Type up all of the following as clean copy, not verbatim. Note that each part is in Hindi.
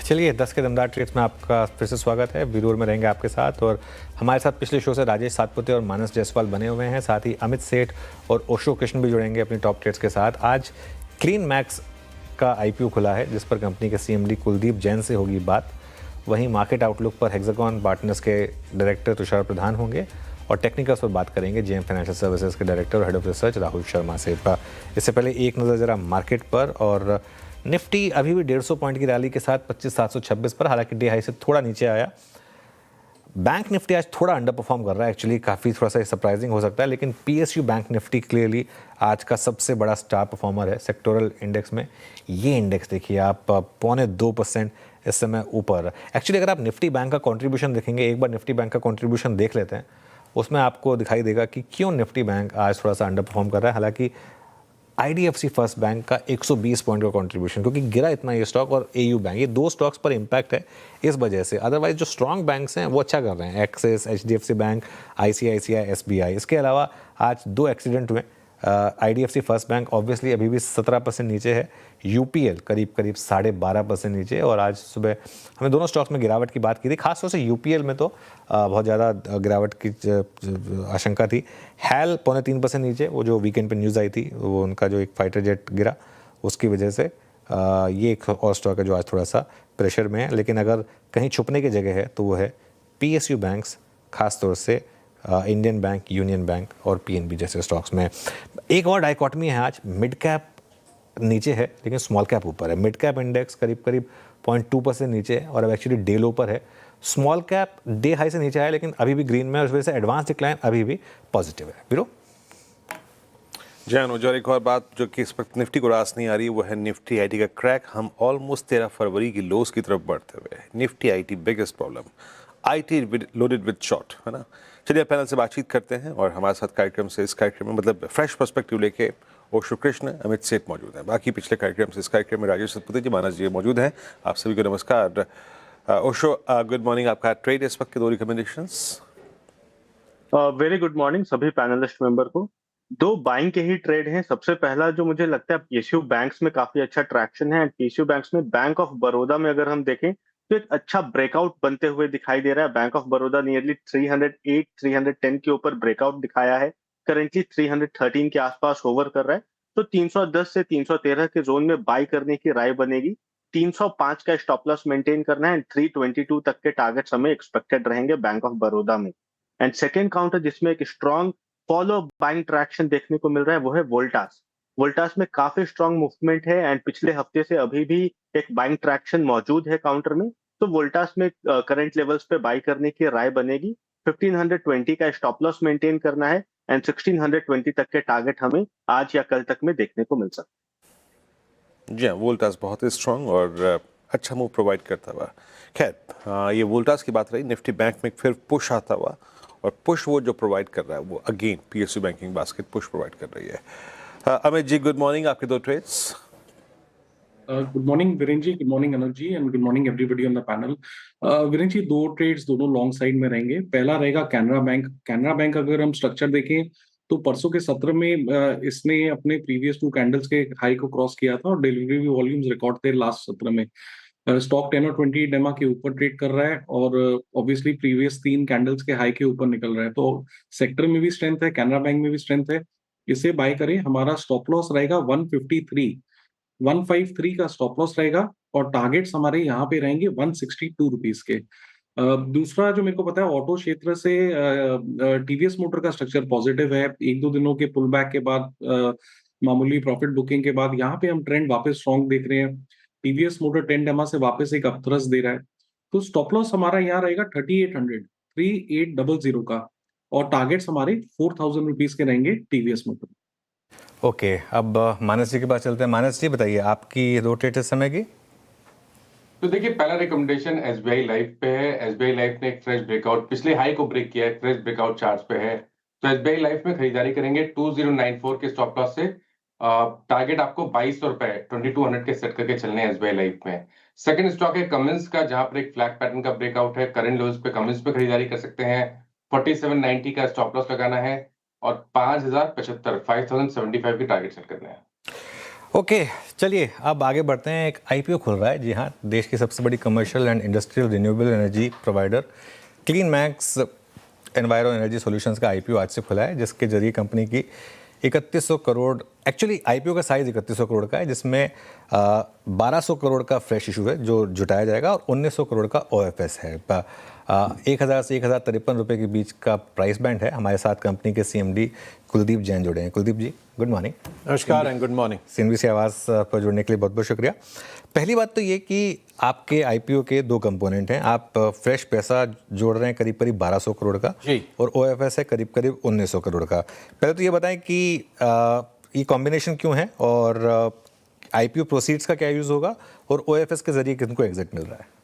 चलिए 10 के दमदार ट्रेड्स में आपका फिर से स्वागत है। वीरोर में रहेंगे आपके साथ और हमारे साथ पिछले शो से राजेश सातपुते और मानस जायसवाल बने हुए हैं। साथ ही अमित सेठ और ओशो कृष्ण भी जुड़ेंगे अपनी टॉप ट्रेड्स के साथ। आज क्लीन मैक्स का आईपीओ खुला है जिस पर कंपनी के सीएमडी कुलदीप जैन से होगी बात। वहीं मार्केट आउटलुक पर हेक्सागॉन पार्टनर्स के डायरेक्टर तुषार प्रधान होंगे और टेक्निकल्स पर बात करेंगे जेएम फाइनेंशियल सर्विसेज के डायरेक्टर और head of research Rahul Sharma से। इससे पहले एक नज़र जरा मार्केट पर, और निफ्टी अभी भी 150 पॉइंट की रैली के साथ 25,726 पर, हालांकि डे हाई से थोड़ा नीचे आया। बैंक निफ्टी आज थोड़ा अंडर परफॉर्म कर रहा है, एक्चुअली काफ़ी थोड़ा सा सरप्राइजिंग हो सकता है, लेकिन पीएसयू बैंक निफ्टी क्लियरली आज का सबसे बड़ा स्टार परफॉर्मर है सेक्टोरल इंडेक्स में। ये इंडेक्स देखिए आप 0.2% इस समय ऊपर। एक्चुअली अगर आप निफ्टी बैंक का कंट्रीब्यूशन देखेंगे, एक बार निफ्टी बैंक का कंट्रीब्यूशन देख लेते हैं, उसमें आपको दिखाई देगा कि क्यों निफ्टी बैंक आज थोड़ा सा अंडर परफॉर्म कर रहा है। हालांकि आईडीएफसी फर्स्ट बैंक का 120 पॉइंट का कंट्रीब्यूशन, क्योंकि गिरा इतना ये स्टॉक, और एयू बैंक, ये दो स्टॉक्स पर इम्पैक्ट है इस वजह से। अदरवाइज जो स्ट्रॉन्ग बैंक्स हैं वो अच्छा कर रहे हैं, axis, HDFC bank, ICICI, SBI. इसके अलावा आज दो एक्सीडेंट हुए। आईडीएफसी फर्स्ट बैंक ऑब्वियसली अभी भी 17% नीचे है, यूपीएल करीब 12.5% नीचे, और आज सुबह हमने दोनों स्टॉक्स में गिरावट की बात की थी। खासतौर से यूपीएल में तो बहुत ज़्यादा गिरावट की आशंका थी। हैल 0.3% नीचे, वो जो वीकेंड पे न्यूज़ आई थी, वो उनका जो एक फाइटर जेट गिरा उसकी वजह से। ये एक और स्टॉक है जो आज थोड़ा सा प्रेशर में है, लेकिन अगर कहीं छुपने की जगह है तो वो है पीएसयू बैंक्स, खासतौर से इंडियन बैंक, यूनियन बैंक और पीएनबी जैसे स्टॉक्स में। एक और डाइकोटमी है आज, मिड कैप नीचे है लेकिन स्मॉल कैप ऊपर है। मिड कैप इंडेक्स करीब 0.2% नीचे है और अब एक्चुअली डे लो पर है। स्मॉल कैप डे हाई से नीचे आया लेकिन अभी भी ग्रीन में, उस वजह से एडवांस डिक्लाइन अभी भी पॉजिटिव है। वीरो जैन, और एक और बात जो कि इस वक्त निफ्टी को रास नहीं आ रही, वो है निफ्टी आईटी का क्रैक। हम ऑलमोस्ट 13 फरवरी की लोस की तरफ बढ़ते हुए, Nifty IT biggest problem, IT loaded with short, है ना। चलिए पैनल से बातचीत करते हैं, और हमारे साथ कार्यक्रम से, इस कार्यक्रम में मतलब फ्रेश पर्सपेक्टिव लेके ओशो कृष्ण, अमित सेठ मौजूद हैं। बाकी पिछले कार्यक्रम से इस कार्यक्रम में राजेश सतपुते जी, मानस जी मौजूद हैं। आप सभी को नमस्कार। Osho, good morning. आपका ट्रेड इस वक्त के दो रिकमेंडेशंस। वेरी गुड मॉर्निंग सभी पैनलिस्ट मेंबर को। दो बाइंग के ही ट्रेड हैं। सबसे पहला जो मुझे लगता है, पीएसयू बैंक्स में काफी अच्छा ट्रैक्शन है। पीएसयू बैंक्स में बैंक ऑफ बड़ौदा में अगर हम देखें तो एक अच्छा ब्रेकआउट बनते हुए दिखाई दे रहा है। बैंक ऑफ बड़ौदा नियरली 308 310 के ऊपर ब्रेकआउट दिखाया है। करेंटली 313 के आसपास होवर कर रहा है, तो 310 से 313 के जोन में बाई करने की राय बनेगी। 305 का स्टॉप लॉस मेंटेन करना है। 322 तक के टारगेट्स हमें एक्सपेक्टेड रहेंगे बैंक ऑफ बड़ौदा में। एंड सेकेंड काउंटर जिसमें एक स्ट्रॉन्ग फॉलो बाइंग ट्रैक्शन देखने को मिल रहा है वो है वोल्टास। वोल्टास में काफी स्ट्रॉन्ग मूवमेंट है एंड पिछले हफ्ते से अभी भी एक बाइंग ट्रैक्शन मौजूद है काउंटर में। तो वोल्टास में करंट लेवल्स पे बाई करने की राय बनेगी। 1520 का स्टॉप लॉस मेंटेन करना है एंड 1620 तक के टारगेट हमें आज या कल तक में देखने को मिल सकता है। जी हाँ, वोल्टास बहुत ही स्ट्रॉन्ग और अच्छा मूव प्रोवाइड करता हुआ। खैर, ये वोल्टास की बात रही। निफ्टी बैंक में फिर पुश आता हुआ, और पुश वो जो प्रोवाइड कर रहा है वो again PSU banking basket push provide कर रही है। Amit ji, good morning. आपके दो trades. Good morning Virendra ji, good morning Anuj ji, and good morning everybody on the panel. Virendra ji, दो ट्रेड्स दोनों लॉन्ग साइड में रहेंगे। पहला रहेगा कैनरा बैंक। कैनरा बैंक अगर हम स्ट्रक्चर देखें तो परसों के सत्र में इसने अपने प्रीवियस टू कैंडल्स के हाई को क्रॉस किया था और डिलीवरी भी वॉल्यूम्स रिकॉर्ड थे लास्ट सत्र में। स्टॉक 10 और 20 डेमा के ऊपर ट्रेड कर रहा है और ऑब्वियसली प्रीवियस 3 कैंडल्स के हाई के ऊपर निकल रहा है, तो सेक्टर में भी स्ट्रेंथ है, कैनरा बैंक में भी स्ट्रेंथ है। इसे बाय करें। हमारा स्टॉप लॉस रहेगा 153 का स्टॉप लॉस रहेगा, और टारगेट्स हमारे यहाँ पे रहेंगे 162 रुपीज के। दूसरा जो मेरे को पता है, ऑटो क्षेत्र से टीवीएस मोटर का स्ट्रक्चर पॉजिटिव है। एक दो दिनों के पुल बैक के बाद, मामूली प्रॉफिट बुकिंग के बाद यहाँ पे हम ट्रेंड वापस स्ट्रॉन्ग देख रहे हैं। टीवीएस मोटर 10 डेमा से वापस एक अपथ्रस्ट दे रहा है, तो स्टॉप लॉस हमारा यहाँ रहेगा 3800 का, और टारगेट्स हमारे 4000 रुपीज के रहेंगे टीवीएस मोटर। ओके, अब मानस जी के पास चलते हैं। मानस जी बताइए आपकी दो ट्रेड इस समय की। तो देखिए, पहला रिकमेंडेशन एसबीआई लाइफ पे है। एसबीआई लाइफ ने एक फ्रेश ब्रेकआउट, पिछले हाई को ब्रेक किया है, फ्रेश ब्रेकआउट चार्ट्स पे है। तो एसबीआई लाइफ में खरीदारी करेंगे 2094 के स्टॉप लॉस से। टारगेट आपको 2200 रुपए 2200 के सेट करके चलने हैं एसबीआई लाइफ में। सेकंड स्टॉक है कमिंस का, जहां पर एक फ्लैग पैटर्न का ब्रेकआउट है। करंट लेवल्स पे कमिंस पे खरीदारी कर सकते हैं। 4790 का स्टॉप लॉस लगाना है और 5075 5075 के टारगेट सेट करना है। ओके चलिए अब आगे बढ़ते हैं। एक आईपीओ खुल रहा है, जी हाँ, देश की सबसे बड़ी commercial and industrial renewable energy provider clean max enviro energy solutions का आईपीओ आज से खुला है, जिसके जरिए कंपनी की 3100 करोड़, एक्चुअली आईपीओ का साइज 3100 करोड़ का है, जिसमें 1200 करोड़ का फ्रेश इशू है जो जुटाया जाएगा और 1900 करोड़ का ओएफएस है। 1000 से 1053 रुपये के बीच का प्राइस बैंड है। हमारे साथ कंपनी के सीएमडी कुलदीप जैन जुड़े हैं। कुलदीप जी, गुड मॉर्निंग। नमस्कार एंड गुड मॉर्निंग। सीएनबी से आवाज़ पर जुड़ने के लिए बहुत बहुत शुक्रिया। पहली बात तो ये कि आपके आईपीओ के दो कंपोनेंट हैं। आप फ्रेश पैसा जोड़ रहे हैं करीब करीब 1200 करोड़ का जी। और ओएफएस है करीब करीब 1900 करोड़ का। पहले तो ये बताएं कि ये कॉम्बिनेशन क्यों है और आईपीओ प्रोसीड्स का क्या यूज़ होगा और ओएफएस के जरिए किनको एग्जिट मिल रहा है?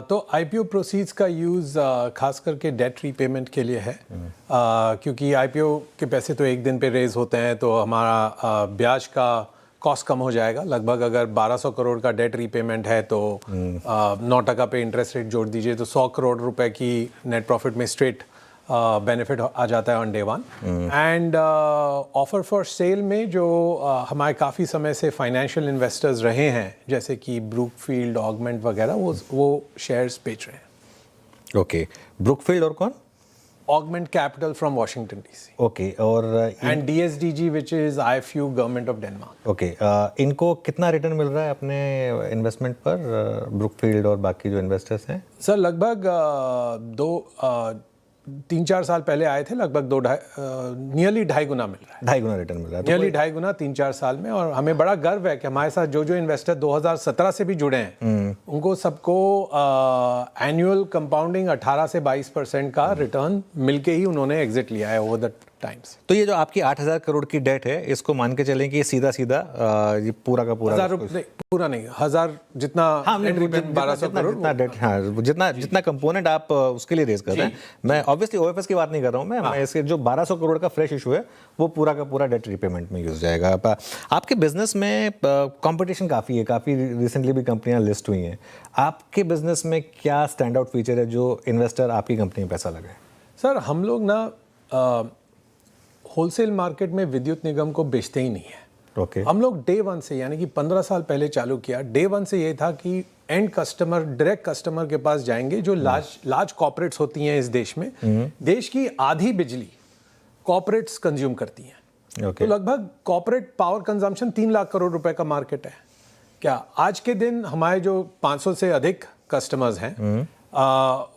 तो आईपीओ प्रोसीड्स का यूज़ खास करके डेट रीपेमेंट के लिए है, क्योंकि आईपीओ के पैसे तो एक दिन पे रेज होते हैं, तो हमारा ब्याज का कॉस्ट कम हो जाएगा। लगभग अगर 1200 करोड़ का डेट रीपेमेंट है तो 9% पे इंटरेस्ट रेट जोड़ दीजिए तो 100 करोड़ रुपए की नेट प्रॉफिट में स्ट्रेट बेनिफिट आ जाता है on day one. And offer for sale में जो हमारे काफ़ी समय से फाइनेंशियल इन्वेस्टर्स रहे हैं, जैसे कि ब्रूकफील्ड, ऑगमेंट वगैरह, वो शेयर्स बेच रहे हैं। ओके, ब्रुकफील्ड और कौन? Augment Capital from Washington DC. Okay, और and DSDG which is IFU government of Denmark. Okay, इनको कितना रिटर्न मिल रहा है अपने इन्वेस्टमेंट पर, ब्रुकफील्ड और बाकी जो इन्वेस्टर्स हैं? सर लगभग 3-4 साल पहले आए थे, लगभग नियरली 2.5 गुना मिल रहा है। 2.5 गुना रिटर्न मिल रहा है। नियरली 2.5 गुना 3-4 साल में। और हमें बड़ा गर्व है कि हमारे साथ जो जो इन्वेस्टर 2017 से भी जुड़े हैं उनको सबको एनुअल कंपाउंडिंग 18 से 22% का रिटर्न मिलके ही उन्होंने एग्जिट लिया है ओवर द टाइम्स। तो ये जो आपकी 8000 करोड़ की डेट है, इसको मान के चलें कि सीधा सीधा ये पूरा का पूरा 1000 रुपये पूरा नहीं, 1000 जितना, हाँ, 1200 करोड़, जितना डेट, हाँ, जितना कंपोनेंट आप उसके लिए रेज कर रहे हैं। मैं ऑब्वियसली ओएफएस की बात नहीं कर रहा हूँ, मैं इसके जो 1200 करोड़ का फ्रेश इशू है वो पूरा का पूरा डेट रिपेमेंट में यूज जाएगा। आपके बिजनेस में कंपटीशन काफ़ी है, काफ़ी रिसेंटली भी कंपनियां लिस्ट हुई हैं। आपके बिजनेस में क्या स्टैंड आउट फीचर है जो इन्वेस्टर आपकी कंपनी में पैसा लगाए? सर हम लोग ना होलसेल मार्केट में विद्युत निगम को बेचते ही नहीं है। ओके, हम लोग डे वन से, यानी कि 15 साल पहले चालू किया। डे वन से ये था कि एंड कस्टमर, डायरेक्ट कस्टमर के पास जाएंगे। जो लार्ज कॉर्पोरेट्स होती हैं इस देश में, देश की आधी बिजली कॉर्पोरेट्स कंज्यूम करती हैं। तो लगभग corporate power consumption 3 lakh crore रुपए का मार्केट है। क्या आज के दिन हमारे जो 500 से अधिक कस्टमर्स हैं,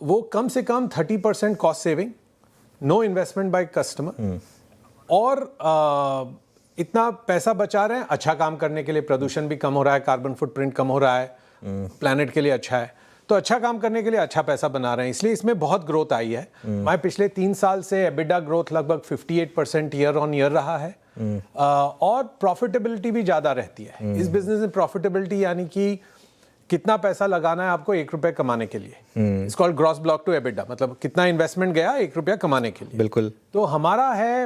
वो कम से कम 30% cost saving, no investment by customer, और इतना पैसा बचा रहे हैं अच्छा काम करने के लिए। प्रदूषण भी कम हो रहा है, कार्बन फुटप्रिंट कम हो रहा है, प्लैनेट के लिए अच्छा है। तो अच्छा काम करने के लिए अच्छा पैसा बना रहे हैं, इसलिए इसमें बहुत ग्रोथ आई है। मैं पिछले 3 साल से एबिडा ग्रोथ लगभग 58% ईयर ऑन ईयर रहा है। और प्रॉफिटेबिलिटी भी ज़्यादा रहती है इस बिजनेस में। प्रॉफिटेबिलिटी यानी कि कितना पैसा लगाना है आपको 1 रुपये कमाने के लिए। It's called gross block to EBITDA, मतलब कितना इन्वेस्टमेंट गया 1 रुपया कमाने के लिए। बिल्कुल। तो हमारा है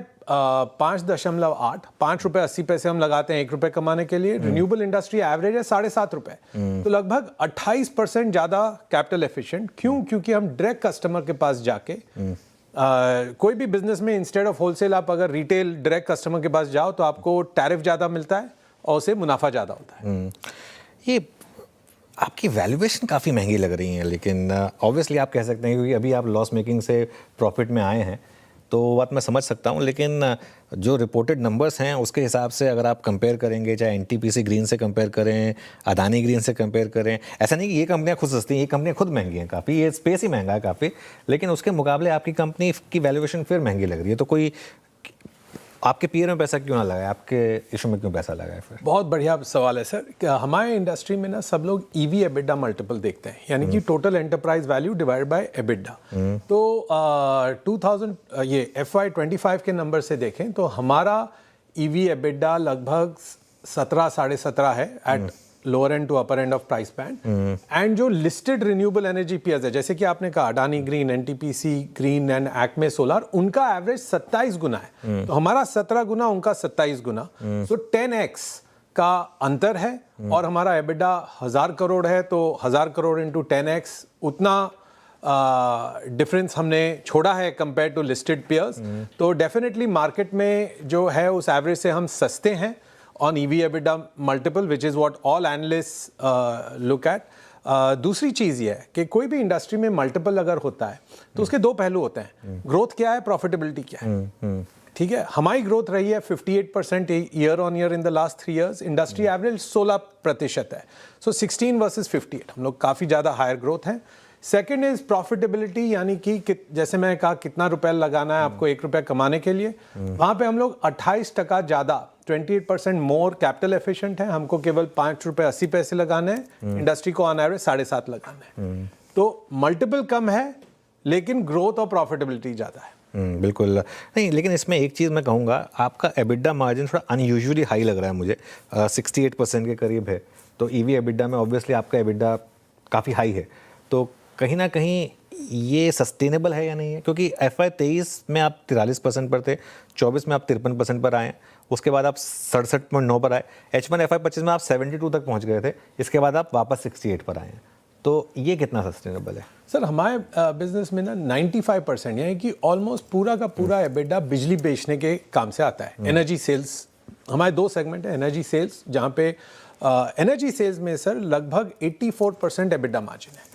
5.8, 5 रुपये 80 पैसे हम लगाते हैं 1 रुपये कमाने के लिए। रिन्यूएबल इंडस्ट्री एवरेज है 7.5 रुपये, तो लगभग 28% ज़्यादा कैपिटल एफिशिएंट। क्यों? क्योंकि हम डायरेक्ट कस्टमर के पास जाके कोई भी बिजनेस में इंस्टेड ऑफ होलसेल आप अगर रिटेल डायरेक्ट कस्टमर के पास जाओ तो आपको टैरिफ ज़्यादा मिलता है और उससे मुनाफा ज़्यादा होता है। ये आपकी वैल्यूएशन काफ़ी महंगी लग रही है, लेकिन ऑब्वियसली आप कह सकते हैं क्योंकि अभी आप लॉस मेकिंग से प्रॉफिट में आए हैं, तो बात मैं समझ सकता हूं। लेकिन जो रिपोर्टेड नंबर्स हैं उसके हिसाब से अगर आप कंपेयर करेंगे, चाहे एनटीपीसी ग्रीन से कंपेयर करें, अदानी ग्रीन से कंपेयर करें, ऐसा नहीं कि ये कंपनियां खुद सस्ती हैं, ये कंपनियां खुद महंगी हैं काफ़ी, ये स्पेस ही महंगा है काफ़ी, लेकिन उसके मुकाबले आपकी कंपनी की वैल्यूएशन फिर महंगी लग रही है। तो कोई आपके पीयर में पैसा क्यों ना लगाए, आपके इशू में क्यों पैसा लगाए फिर? बहुत बढ़िया सवाल है सर। हमारे इंडस्ट्री में ना सब लोग ईवी एबिडा मल्टीपल देखते हैं, यानी कि total enterprise value divide by EBITDA. तो ये FY25 के नंबर से देखें तो हमारा ईवी एबिडा लगभग 17, 17.5 है at lower end to upper end of price band. And जो लिस्टेड रिन्यूएबल एनर्जी पीयर्स है, जैसे कि आपने कहा Adani green, NTPC green and Acme solar, उनका एवरेज 27 गुना है। तो हमारा 17 गुना, उनका 27 गुना, तो 10x का अंतर है। और हमारा एबिडा 1000 करोड़ है, तो 1000 करोड़ इंटू 10x, उतना डिफरेंस हमने छोड़ा है कंपेयर टू लिस्टेड पीयर्स। तो डेफिनेटली मार्केट में जो है उस एवरेज से हम सस्ते हैं on EV EBITDA multiple, which is what all analysts look at. दूसरी चीज़ ये है कि कोई भी इंडस्ट्री में मल्टीपल अगर होता है तो उसके दो पहलू होते हैं, ग्रोथ क्या है, प्रॉफिटेबिलिटी क्या है। ठीक है, हमारी ग्रोथ रही है 58% year on year in the last 3 years, industry average 16% है, सो 16 वर्सेस 58, हम लोग काफ़ी ज़्यादा हायर ग्रोथ है। सेकेंड इज प्रॉफिटेबिलिटी, यानी कि जैसे मैं कहा कितना रुपया लगाना है आपको 1 रुपया कमाने के लिए, वहाँ पे हम लोग 28% ज़्यादा 28% मोर कैपिटल एफिशिएंट है, हमको केवल 5 रुपये 80 पैसे लगाने हैं, इंडस्ट्री को ऑन एवरेज 7.5 लगाना है। तो मल्टीपल कम है लेकिन ग्रोथ और प्रॉफिटेबिलिटी ज़्यादा है। बिल्कुल नहीं, लेकिन इसमें एक चीज़ मैं कहूँगा, आपका एबिडा मार्जिन थोड़ा अनयूजुअली हाई लग रहा है मुझे, 68% के करीब है। तो ईवी एबिडा में ऑब्वियसली आपका एबिडा काफ़ी हाई है, तो कहीं ना कहीं ये सस्टेनेबल है या नहीं है? क्योंकि FY 23 में आप 43% पर थे, 24 में आप 53% पर आए, उसके बाद आप 67.9 पर आए, H1 FY 25 में आप 72 तक पहुंच गए थे, इसके बाद आप वापस 68 पर आए हैं। तो ये कितना सस्टेनेबल है? सर हमारे बिजनेस में ना 95% यानी कि ऑलमोस्ट पूरा का पूरा एबिडा बिजली बेचने के काम से आता है। एनर्जी सेल्स, हमारे 2 सेगमेंट है, एनर्जी सेल्स जहाँ पे एनर्जी सेल्स में सर लगभग 84% एबिडा मार्जिन है,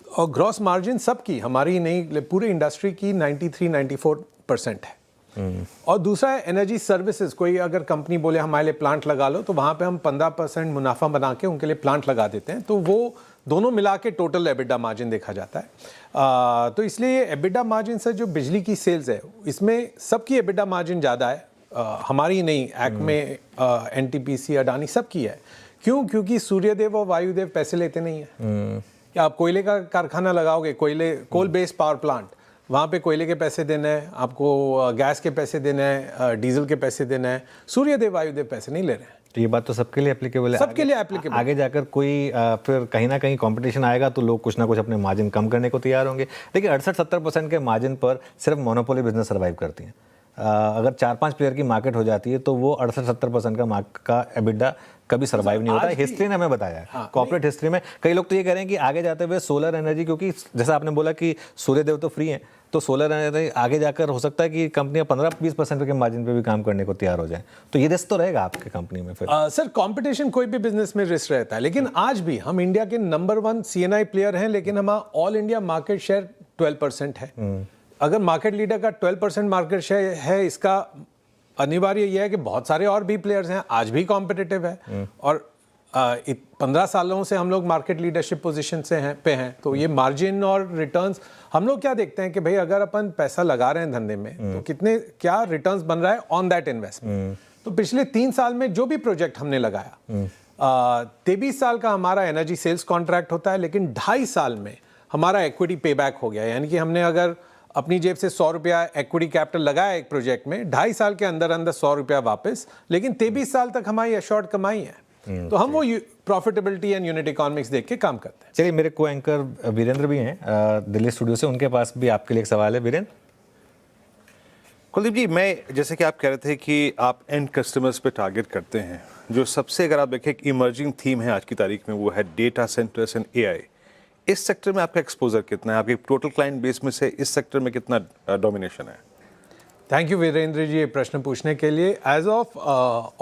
और ग्रॉस मार्जिन सबकी, हमारी नहीं पूरी इंडस्ट्री की 93-94% है। और दूसरा है एनर्जी सर्विसेज, कोई अगर कंपनी बोले हमारे लिए प्लांट लगा लो, तो वहाँ पे हम 15% मुनाफा बना के उनके लिए प्लांट लगा देते हैं, तो वो दोनों मिला के टोटल एबिडा मार्जिन देखा जाता है। तो इसलिए एबिडा मार्जिन से जो बिजली की सेल्स है इसमें सबकी एबिडा मार्जिन ज़्यादा है, हमारी नहीं, एक्मे, NTPC, अडानी सबकी है। क्यों? क्योंकि सूर्यदेव और वायुदेव पैसे लेते नहीं है। क्या आप कोयले का कारखाना लगाओगे, कोल बेस्ड पावर प्लांट, वहाँ पे कोयले के पैसे देने हैं आपको, गैस के पैसे देने हैं, डीजल के पैसे देने हैं, सूर्यदेव वायुदेव पैसे नहीं ले रहे हैं। तो ये बात तो सबके लिए एप्लीकेबल है, सबके लिए एप्लीकेबल। आगे जाकर कोई फिर कहीं ना कहीं कंपटीशन आएगा तो लोग कुछ ना कुछ अपने मार्जिन कम करने को तैयार होंगे। देखिए 68-70% के मार्जिन पर सिर्फ मोनोपोली बिजनेस सर्वाइव करती हैं। अगर 4-5 प्लेयर की मार्केट हो जाती है तो वो 68-70% का एबिडा कभी सर्वाइव नहीं होता है। हिस्ट्री ने हमें बताया है, कॉर्पोरेट हिस्ट्री में कई लोग तो ये कह रहे हैं कि आगे जाते हुए सोलर एनर्जी, क्योंकि जैसा आपने बोला कि सूर्यदेव तो फ्री हैं, तो सोलर एनर्जी आगे जाकर हो सकता है कि कंपनियां 15-20% के मार्जिन पे भी काम करने को तैयार हो जाएं, तो ये रिस्क तो रहेगा आपके कंपनी में फिर? सर कंपटीशन कोई भी बिजनेस में रिस्क रहता है, लेकिन आज भी हम इंडिया के नंबर 1 CNI प्लेयर हैं, लेकिन हमारा ऑल इंडिया मार्केट शेयर 12% है। अगर मार्केट लीडर का 12% मार्केट शेयर है, इसका अनिवार्य यह है कि बहुत सारे और भी प्लेयर्स हैं, आज भी कॉम्पिटिटिव है, और 15 सालों से हम लोग मार्केट लीडरशिप पोजीशन से हैं, तो ये मार्जिन और रिटर्न्स हम लोग क्या देखते हैं कि भाई अगर अपन पैसा लगा रहे हैं धंधे में तो कितने क्या रिटर्न्स बन रहा है ऑन दैट इन्वेस्टमेंट। तो पिछले 3 साल में जो भी प्रोजेक्ट हमने लगाया, 23 साल का हमारा एनर्जी सेल्स कॉन्ट्रैक्ट होता है, लेकिन 2.5 साल में हमारा इक्विटी पे बैक हो गया, यानी कि हमने अगर अपनी जेब से 100 रुपया इक्विटी कैपिटल लगाया एक प्रोजेक्ट में, 2.5 साल के अंदर 100 रुपया वापस, लेकिन 23 साल तक हमारी एश्योर्ड कमाई है। तो हम वो प्रॉफिटेबिलिटी एंड यूनिट इकोनॉमिक्स देख के काम करते हैं। चलिए, मेरे को एंकर वीरेंद्र भी हैं दिल्ली स्टूडियो से, उनके पास भी आपके लिए एक सवाल है। वीरेंद्र। कुलदीप जी, मैं जैसे कि आप कह रहे थे कि आप एंड कस्टमर्स पे टारगेट करते हैं, जो सबसे अगर आप देखें एक इमर्जिंग थीम है आज की तारीख में, वो है डेटा सेंटर्स एंड AI। इस सेक्टर में आपका एक्सपोजर कितना है? आपके टोटल क्लाइंट बेस में से इस सेक्टर में कितना डोमिनेशन है? थैंक यू वीरेंद्र जी ये प्रश्न पूछने के लिए। एज ऑफ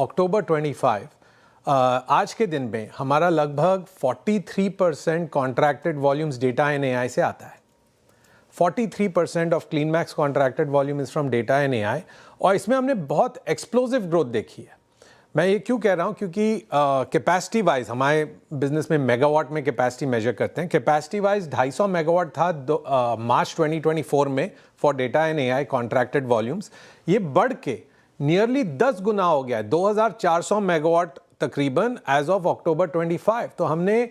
अक्टूबर 25 आज के दिन में हमारा लगभग 43% contracted volumes data and AI से आता है। 43% of CleanMax contracted volume is from data and AI, और इसमें हमने बहुत एक्सप्लोसिव ग्रोथ देखी है। मैं ये क्यों कह रहा हूँ? क्योंकि कैपेसिटी वाइज हमारे बिजनेस में मेगावाट में कैपेसिटी मेजर करते हैं। कैपेसिटी वाइज 250 मेगावाट था मार्च 2024 में for data and AI contracted volumes. ये बढ़ के नियरली 10 गुना हो गया है, 2400 मेगावाट तकरीबन एज ऑफ अक्टूबर 25। तो हमने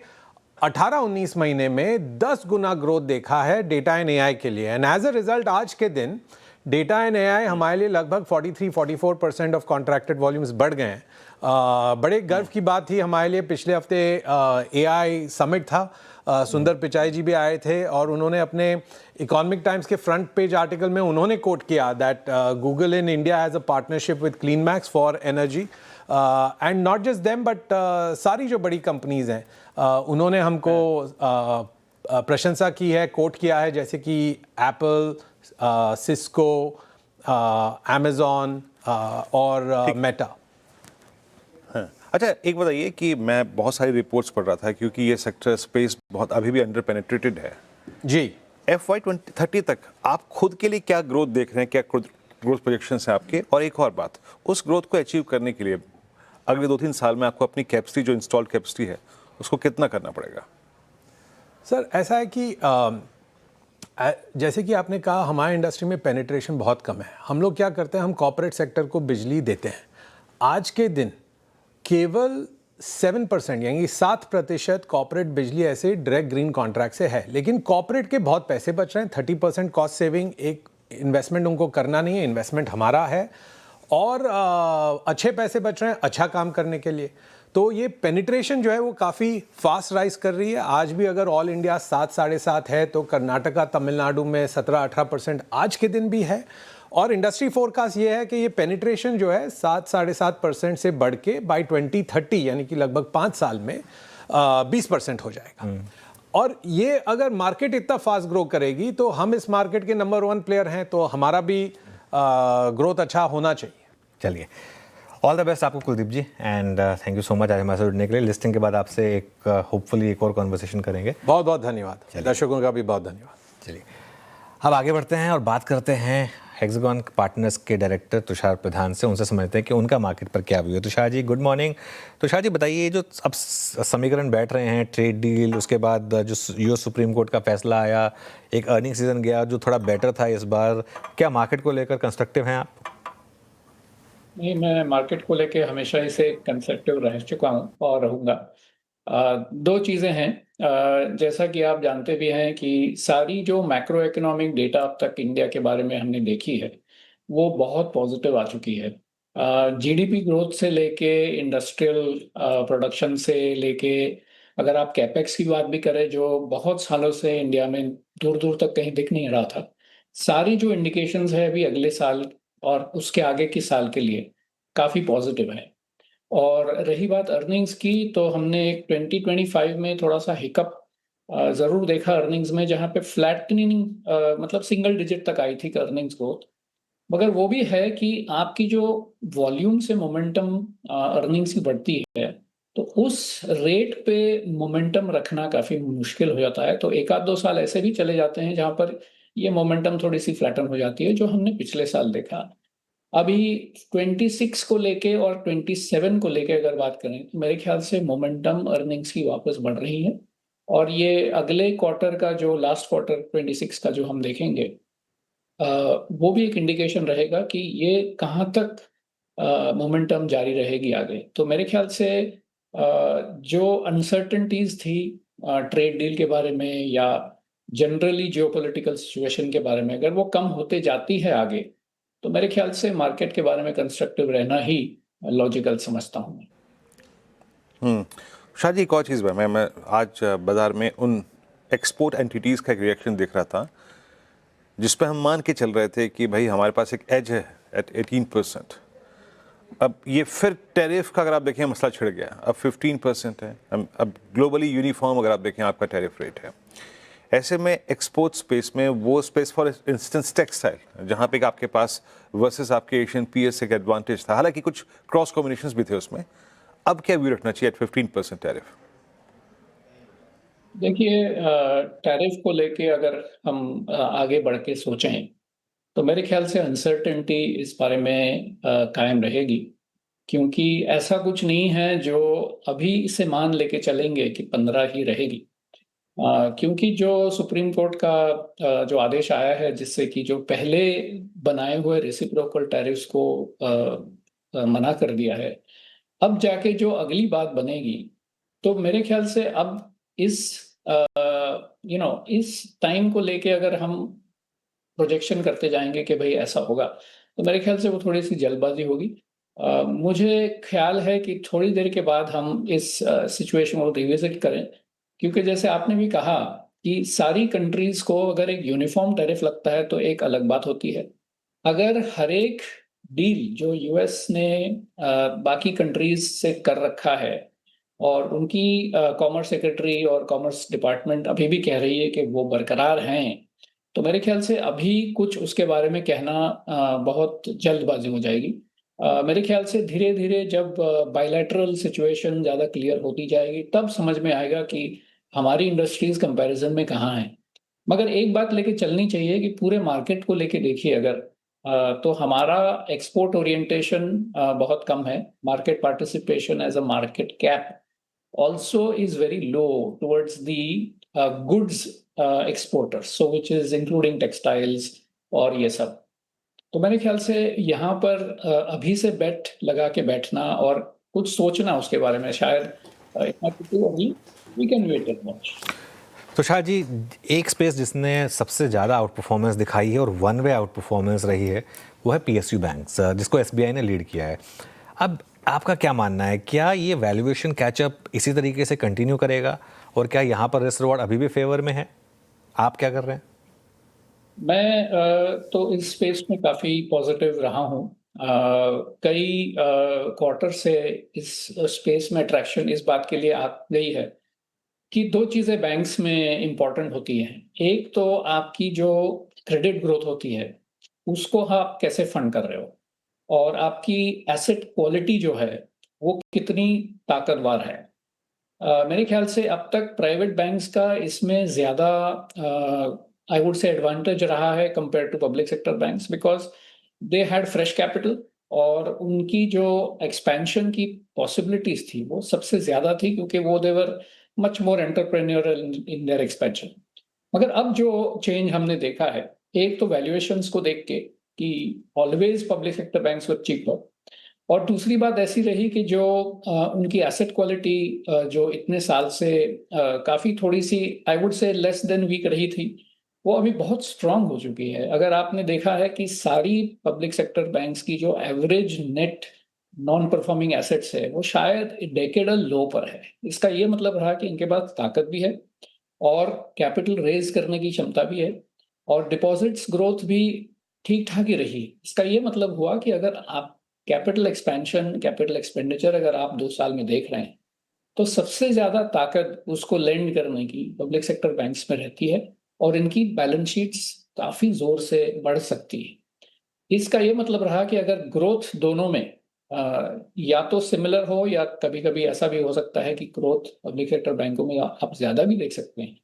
18-19 महीने में 10 गुना ग्रोथ देखा है डेटा एंड AI के लिए, एंड एज अ रिजल्ट आज के दिन डेटा एंड AI हमारे लिए लगभग 43-44% ऑफ कॉन्ट्रैक्टेड वॉल्यूम्स बढ़ गए हैं। बड़े गर्व की बात थी हमारे लिए, पिछले हफ्ते AI समिट था, सुंदर पिचाई जी भी आए थे, और उन्होंने अपने इकोनॉमिक टाइम्स के फ्रंट पेज आर्टिकल में उन्होंने कोट किया that Google in India has a partnership with CleanMax for energy, and not just them but सारी जो बड़ी कंपनीज हैं उन्होंने हमको प्रशंसा की है, कोट किया है, जैसे कि एप्पल, सिस्को, अमेजॉन और मेटा। अच्छा, एक बताइए कि मैं बहुत सारी रिपोर्ट्स पढ़ रहा था क्योंकि ये सेक्टर स्पेस बहुत अभी भी अंडर पेनिट्रेटेड है। जी FY 2030 तक आप खुद के लिए क्या ग्रोथ देख रहे हैं, क्या ग्रोथ प्रोजेक्शंस हैं आपके? और एक और बात, उस ग्रोथ को अचीव करने के लिए अगले 2-3 साल में आपको अपनी कैपेसिटी, जो इंस्टॉल्ड कैपेसिटी है, उसको कितना करना पड़ेगा? सर, ऐसा है कि जैसे कि आपने कहा, हमारे इंडस्ट्री में पेनिट्रेशन बहुत कम है। हम लोग क्या करते हैं, हम कॉर्पोरेट सेक्टर को बिजली देते हैं। आज के दिन केवल 7% यानी 7% कॉर्पोरेट बिजली ऐसे डायरेक्ट ग्रीन कॉन्ट्रैक्ट से है, लेकिन कॉर्पोरेट के बहुत पैसे बच रहे हैं। 30% कॉस्ट सेविंग, एक इन्वेस्टमेंट उनको करना नहीं है, इन्वेस्टमेंट हमारा है, और अच्छे पैसे बच रहे हैं अच्छा काम करने के लिए। तो ये पेनिट्रेशन जो है वो काफ़ी फास्ट राइज कर रही है। आज भी अगर ऑल इंडिया 7 साढ़े 7 है तो कर्नाटका तमिलनाडु में 17-18% आज के दिन भी है। और इंडस्ट्री फोरकास्ट ये है कि ये पेनिट्रेशन जो है 7 साढ़े 7% से बढ़ के बाई 2030 यानी कि लगभग 5 साल में 20% हो जाएगा। और ये अगर मार्केट इतना फास्ट ग्रो करेगी तो हम इस मार्केट के नंबर 1 प्लेयर हैं, तो हमारा भी ग्रोथ अच्छा होना चाहिए। चलिए, ऑल द बेस्ट आपको Kuldeep ji, and thank you so much आज हमारे साथ जुड़ने के लिए। लिस्टिंग के बाद आपसे एक होपफुली एक और कॉन्वर्सेशन करेंगे। बहुत बहुत धन्यवाद, दर्शकों का भी बहुत धन्यवाद। चलिए, अब आगे बढ़ते हैं और बात करते हैं हेक्सागन पार्टनर्स के डायरेक्टर तुषार प्रधान से। उनसे समझते हैं कि उनका मार्केट पर क्या व्यू है। Tushar ji, good morning. तुषार जी, बताइए, जो अब समीकरण बैठ रहे हैं, ट्रेड डील, उसके बाद जो यूएस सुप्रीम कोर्ट का फैसला आया, एक अर्निंग सीजन गया जो थोड़ा बेटर था इस बार, क्या मार्केट को लेकर कंस्ट्रक्टिव हैं आप? नहीं, मैं मार्केट को लेके हमेशा ही से कंसर्वेटिव रह चुका हूँ और रहूँगा। दो चीज़ें हैं। जैसा कि आप जानते भी हैं कि सारी जो मैक्रो इकोनॉमिक डेटा अब तक इंडिया के बारे में हमने देखी है, वो बहुत पॉजिटिव आ चुकी है। जीडीपी ग्रोथ से लेके इंडस्ट्रियल प्रोडक्शन से लेके, अगर आप कैपेक्स की बात भी करें, जो बहुत सालों से इंडिया में दूर-दूर तक कहीं दिख नहीं रहा था, सारी जो इंडिकेशंस है अभी अगले साल और उसके आगे के साल के लिए काफ़ी पॉजिटिव है। और रही बात अर्निंग्स की, तो हमने एक 2025 में थोड़ा-सा हिकअप ज़रूर देखा अर्निंग्स में, जहाँ पे फ्लैटनिंग मतलब सिंगल डिजिट तक आई थी अर्निंग्स ग्रोथ। मगर वो भी है कि आपकी जो वॉल्यूम से मोमेंटम अर्निंग्स की बढ़ती है, तो उस रेट पे मोमेंटम रखना काफ़ी मुश्किल हो जाता है। तो 1 आध 2 साल ऐसे भी चले जाते हैं जहाँ पर ये मोमेंटम थोड़ी-सी फ्लैटन हो जाती है, जो हमने पिछले साल देखा। अभी 26 को लेके और 27 को लेके अगर बात करें, तो मेरे ख्याल से मोमेंटम अर्निंग्स की वापस बढ़ रही है, और ये अगले क्वार्टर का, जो लास्ट क्वार्टर 26 का जो हम देखेंगे, वो भी एक इंडिकेशन रहेगा कि ये कहाँ तक मोमेंटम जारी रहेगी आगे। तो मेरे ख्याल से जो अनसर्टेनिटीज़ थी ट्रेड डील के बारे में या जनरली जियोपॉलिटिकल सिचुएशन के बारे में, अगर वो कम होते जाती है आगे, तो मेरे ख्याल से मार्केट के बारे में कंस्ट्रक्टिव रहना ही लॉजिकल समझता हूँ मैं। शायद एक और चीज़ मैं आज बाजार में उन एक्सपोर्ट एंटिटीज़ का एक रिएक्शन देख रहा था जिस पे हम मान के चल रहे थे कि भाई हमारे पास एक एज है एट 18%। अब ये फिर टैरिफ का अगर आप देखें मसला छिड़ गया, अब 15% है। अब ग्लोबली यूनिफॉर्म अगर आप देखें आपका टैरिफ रेट है। ऐसे में एक्सपोर्ट स्पेस में वो स्पेस फॉर इंस्टेंस टेक्सटाइल, जहाँ पे आपके पास वर्सेस आपके एशियन पीएस एक एडवांटेज था, हालांकि कुछ क्रॉस कॉम्बिनेशंस भी थे उसमें। अब क्या व्यू रखना चाहिए एट 15% टैरिफ? देखिए, टैरिफ को लेके अगर हम आगे बढ़ के सोचें, तो मेरे ख्याल से अनसर्टेनिटी इस बारे में कायम रहेगी, क्योंकि ऐसा कुछ नहीं है जो अभी इसे मान लेके चलेंगे कि 15 ही रहेगी। क्योंकि जो सुप्रीम कोर्ट का जो आदेश आया है, जिससे कि जो पहले बनाए हुए रेसिप्रोकल टैरिफ्स को मना कर दिया है, अब जाके जो अगली बात बनेगी, तो मेरे ख्याल से अब इस इस टाइम को लेके अगर हम प्रोजेक्शन करते जाएंगे कि भाई ऐसा होगा, तो मेरे ख्याल से वो थोड़ी सी जल्दबाजी होगी। मुझे ख्याल है कि थोड़ी देर के बाद हम इस सिचुएशन को रिविजिट करें, क्योंकि जैसे आपने भी कहा कि सारी कंट्रीज को अगर एक यूनिफॉर्म टैरिफ लगता है तो एक अलग बात होती है। अगर हर एक डील जो यूएस ने बाकी कंट्रीज से कर रखा है, और उनकी कॉमर्स सेक्रेटरी और कॉमर्स डिपार्टमेंट अभी भी कह रही है कि वो बरकरार हैं, तो मेरे ख्याल से अभी कुछ उसके बारे में कहना बहुत जल्दबाजी हो जाएगी। मेरे ख्याल से धीरे धीरे जब बायलैटरल सिचुएशन ज़्यादा क्लियर होती जाएगी तब समझ में आएगा कि हमारी इंडस्ट्रीज कंपैरिजन में कहाँ हैं। मगर एक बात लेके चलनी चाहिए कि पूरे मार्केट को लेके देखिए अगर तो हमारा एक्सपोर्ट ओरिएंटेशन बहुत कम है। Market participation as a market cap also is very low towards the goods exporters, so which is including textiles और ये सब। तो मेरे ख्याल से यहाँ पर अभी से बेट लगा के बैठना और कुछ सोचना उसके बारे में शायद इतना कुछ अभी we can wait and watch. Tushar ji, एक स्पेस जिसने सबसे ज़्यादा आउट परफॉर्मेंस दिखाई है और वन वे आउट परफॉर्मेंस रही है वो है पीएसयू बैंक्स, जिसको एसबीआई ने लीड किया है। अब आपका क्या मानना है, क्या ये वैल्यूएशन कैचअप इसी तरीके से कंटिन्यू करेगा और क्या यहाँ पर रिस्क रिवॉर्ड अभी भी फेवर में है? आप क्या कर रहे हैं? मैं तो इस स्पेस में काफ़ी पॉजिटिव रहा हूँ। कई क्वार्टर से इस स्पेस में अट्रैक्शन इस बात के लिए आ गई है कि दो चीज़ें बैंक्स में इम्पॉर्टेंट होती हैं। एक तो आपकी जो क्रेडिट ग्रोथ होती है उसको आप कैसे फंड कर रहे हो और आपकी एसेट क्वालिटी जो है वो कितनी ताकतवर है। मेरे ख्याल से अब तक प्राइवेट बैंक्स का इसमें ज़्यादा आई वुड से एडवांटेज रहा है compare to public sector banks because they had fresh capital और उनकी जो एक्सपेंशन की पॉसिबिलिटीज थी वो सबसे ज़्यादा थी क्योंकि वो they were much more entrepreneurial in their expansion. मगर अब जो चेंज हमने देखा है, एक तो वैल्यूएशंस को देख के कि always public sector banks were cheaper, और दूसरी बात ऐसी रही कि जो उनकी एसेट क्वालिटी जो इतने साल से काफ़ी थोड़ी सी I would say less than weak रही थी वो अभी बहुत स्ट्रांग हो चुकी है। अगर आपने देखा है कि सारी पब्लिक सेक्टर बैंक्स की जो average net non performing assets है वो शायद डेकेडल लो पर है। इसका ये मतलब रहा कि इनके पास ताकत भी है और कैपिटल रेज करने की क्षमता भी है और डिपॉजिट्स ग्रोथ भी ठीक ठाक ही रही। इसका ये मतलब हुआ कि अगर आप कैपिटल एक्सपेंशन, कैपिटल एक्सपेंडिचर अगर आप 2 साल में देख रहे हैं तो सबसे ज़्यादा ताकत उसको लेंड करने की पब्लिक सेक्टर बैंक्स में रहती है और इनकी बैलेंस शीट्स काफ़ी ज़ोर से बढ़ सकती है। इसका ये मतलब रहा कि अगर ग्रोथ दोनों में या तो सिमिलर हो या कभी-कभी ऐसा भी हो सकता है कि ग्रोथ पब्लिक सेक्टर बैंकों में आप ज़्यादा भी देख सकते हैं,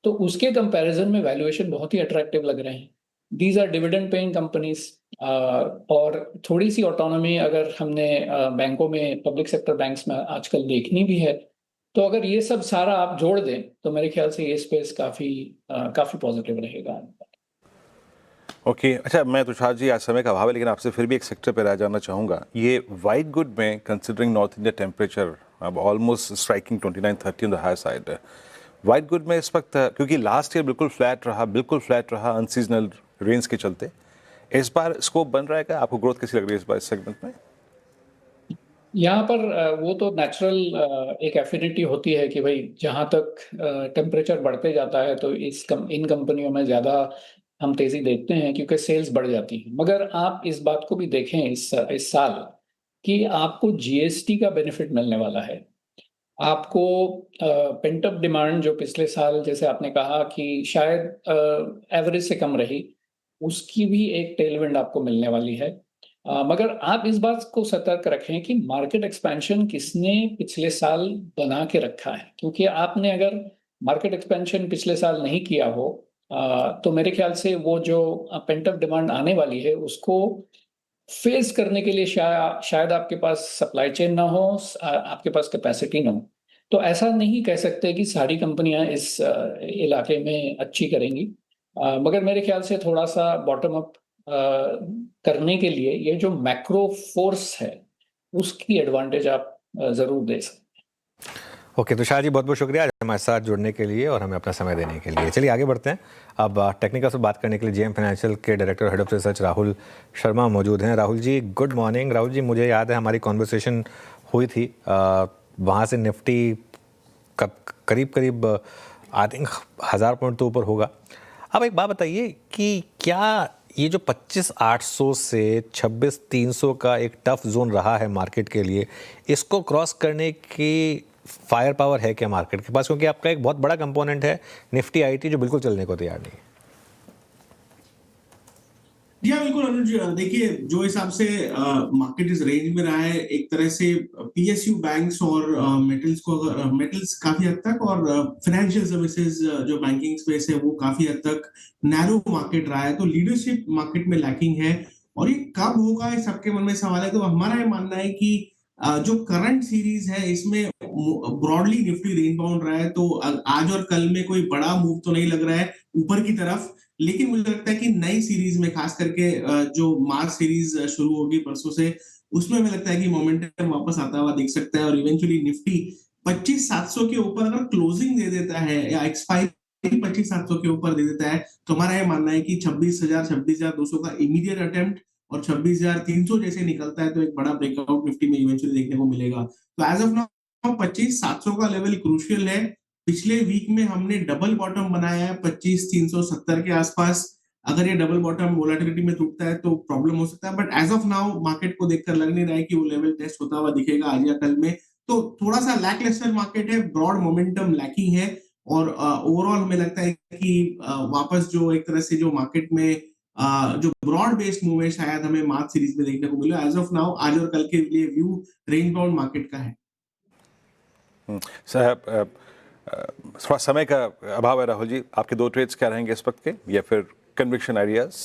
तो उसके कंपैरिजन में वैल्यूएशन बहुत ही अट्रैक्टिव लग रहे हैं। These are dividend paying companies और थोड़ी सी ऑटोनॉमी अगर हमने बैंकों में पब्लिक सेक्टर बैंक्स में आजकल देखनी भी है, तो अगर ये सब सारा आप जोड़ दें तो मेरे ख्याल से ये स्पेस काफ़ी पॉजिटिव रहेगा। ओके अच्छा, मैं तुषार जी आज समय का अभाव है लेकिन आपसे फिर भी एक सेक्टर पर राय जानना चाहूँगा। ये वाइट गुड में कंसिडरिंग नॉर्थ इंडिया टेम्परेचर अब almost striking 29-30 on the high side, white good में इस वक्त क्योंकि लास्ट ईयर बिल्कुल फ्लैट रहा अनसीजनल रेंज के चलते, इस बार स्कोप बन रहा है क्या? आपको ग्रोथ कैसी लग रही है इस बार इस सेगमेंट में? यहाँ पर वो तो नेचुरल एक एफिनिटी होती है कि भाई जहाँ तक टेम्परेचर बढ़ते जाता है तो इन कंपनियों में ज़्यादा हम तेज़ी देखते हैं क्योंकि सेल्स बढ़ जाती है। मगर आप इस बात को भी देखें इस साल कि आपको जीएसटी का बेनिफिट मिलने वाला है। आपको पेंट अप डिमांड जो पिछले साल जैसे आपने कहा कि शायद एवरेज से कम रही, उसकी भी एक टेलविंड आपको मिलने वाली है। मगर आप इस बात को सतर्क रखें कि मार्केट एक्सपेंशन किसने पिछले साल बना के रखा है, क्योंकि आपने अगर मार्केट एक्सपेंशन पिछले साल नहीं किया हो तो मेरे ख्याल से वो जो पेंट अप डिमांड आने वाली है उसको फेस करने के लिए शायद आपके पास सप्लाई चेन ना हो, आपके पास कैपेसिटी ना हो। तो ऐसा नहीं कह सकते कि सारी कंपनियां इस इलाके में अच्छी करेंगी, मगर मेरे ख्याल से थोड़ा सा बॉटम अप करने के लिए ये जो मैक्रो फोर्स है उसकी एडवांटेज आप जरूर दे सकते हैं। ओके तुषार जी, बहुत बहुत शुक्रिया आज हमारे साथ जुड़ने के लिए और हमें अपना समय देने के लिए। चलिए आगे बढ़ते हैं। अब टेक्निकल से बात करने के लिए जेएम फाइनेंशियल के director head of research Rahul Sharma मौजूद हैं। Rahul ji good morning. राहुल जी, मुझे याद है हमारी कॉन्वर्सेशन हुई थी, वहाँ से निफ्टी करीब आई थिंक 1000 पॉइंट तो ऊपर होगा। अब एक बात बताइए कि क्या ये जो 25,800 से 26,300 का एक टफ जोन रहा है मार्केट के लिए, इसको क्रॉस करने की फायर पावर है क्या मार्केट के पास? क्योंकि आपका एक बहुत बड़ा कंपोनेंट है निफ्टी आईटी जो बिल्कुल चलने को तैयार नहीं है। जी हाँ, बिल्कुल अनुज। देखिए, जो हिसाब से मार्केट इस रेंज में रहा है, एक तरह से पीएसयू बैंक्स और मेटल्स को अगर मेटल्स काफी हद तक और फाइनेंशियल सर्विसेज जो बैंकिंग स्पेस है वो काफी हद तक नैरो मार्केट रहा है, तो लीडरशिप मार्केट में लैकिंग है। और ये कब होगा, ये सबके मन में सवाल है। तो हमारा ये मानना है कि जो करंट सीरीज है इसमें ब्रॉडली निफ्टी रेंज बाउंड रहा है, तो आज और कल में कोई बड़ा मूव तो नहीं लग रहा है ऊपर की तरफ। लेकिन मुझे लगता है कि नई सीरीज में खास करके जो मार्च सीरीज शुरू होगी परसों से, उसमें हमें लगता है कि मोमेंटम वापस आता हुआ दिख सकता है और इवेंचुअली निफ्टी 25,700 के ऊपर अगर क्लोजिंग दे देता है या एक्सपायरी 25,700 के ऊपर दे देता है, तो हमारा ये मानना है कि 26,000 26,200 का इमीडिएट अटेम्प्ट और 26,300 जैसे निकलता है तो एक बड़ा ब्रेकआउट निफ्टी में इवेंचुअली देखने को मिलेगा। तो एज ऑफ नाउ 25,700 का लेवल क्रूशियल है। पिछले वीक में हमने डबल बॉटम बनाया है 25,370 के आसपास। अगर ये डबल बॉटम वोलेटिलिटी में टूटता है तो प्रॉब्लम हो सकता है, but as of now market को देखकर लग नहीं रहा है कि वो लेवल टेस्ट होता हुआ दिखेगा आज या कल में। तो थोड़ा सा लैकलस्टर मार्केट है, ब्रॉड मोमेंटम लैकिंग है और ओवरऑल हमें लगता है कि वापस जो एक तरह से जो मार्केट में जो ब्रॉड बेस्ड मूव है शायद हमें मार्च सीरीज में देखने को मिले। एज ऑफ नाउ आज और कल के लिए व्यू रेंज बाउंड मार्केट का है। साहब, थोड़ा समय का अभाव है राहुल जी, आपके दो ट्रेड्स क्या रहेंगे इस वक्त के, या फिर कन्विक्शन आइडियाज?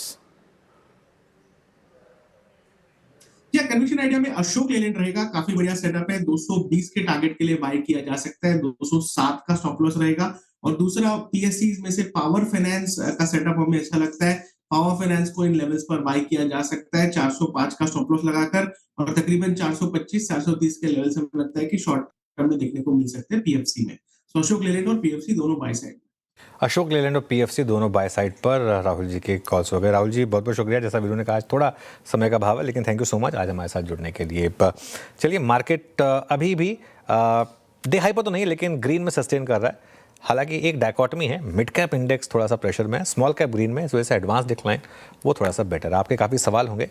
या कन्विक्शन आइडिया में अशोक लेलैंड रहेगा, काफी बढ़िया सेटअप है। 220 के टारगेट के लिए बाय किया जा सकता है, 207 का स्टॉप लॉस रहेगा। और दूसरा पीएससीज में से पावर फाइनेंस का सेटअप हमें अच्छा लगता है। पावर फाइनेंस को इन लेवल्स पर बाय किया जा सकता है 405 का स्टॉप लॉस लगाकर, और तकरीबन 425 430 के लेवल्स हमें लगता है कि शॉर्ट टर्म में देखने को मिल सकते हैं पीएफसी में। तो अशोक लेलैंड और पीएफसी दोनों बाय साइड। अशोक लेलैंड और पीएफसी दोनों बाय साइड पर राहुल जी के कॉल्स हो गए। राहुल जी बहुत बहुत शुक्रिया। जैसा वीरू ने कहा आज थोड़ा समय का भाव है, लेकिन थैंक यू सो मच आज हमारे साथ जुड़ने के लिए। चलिए, मार्केट अभी भी डे हाई पर तो नहीं लेकिन ग्रीन में सस्टेन कर रहा है। हालांकि एक डायकॉटमी है, मिड कैप इंडेक्स थोड़ा सा प्रेशर में है, स्मॉल कैप ग्रीन में, इस वजह से एडवांस डिक्लाइन वो थोड़ा सा बेटर है। आपके काफ़ी सवाल होंगे,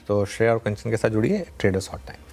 तो श्रेया और कंचन के साथ जुड़िए ट्रेडर्स हॉट टाइम।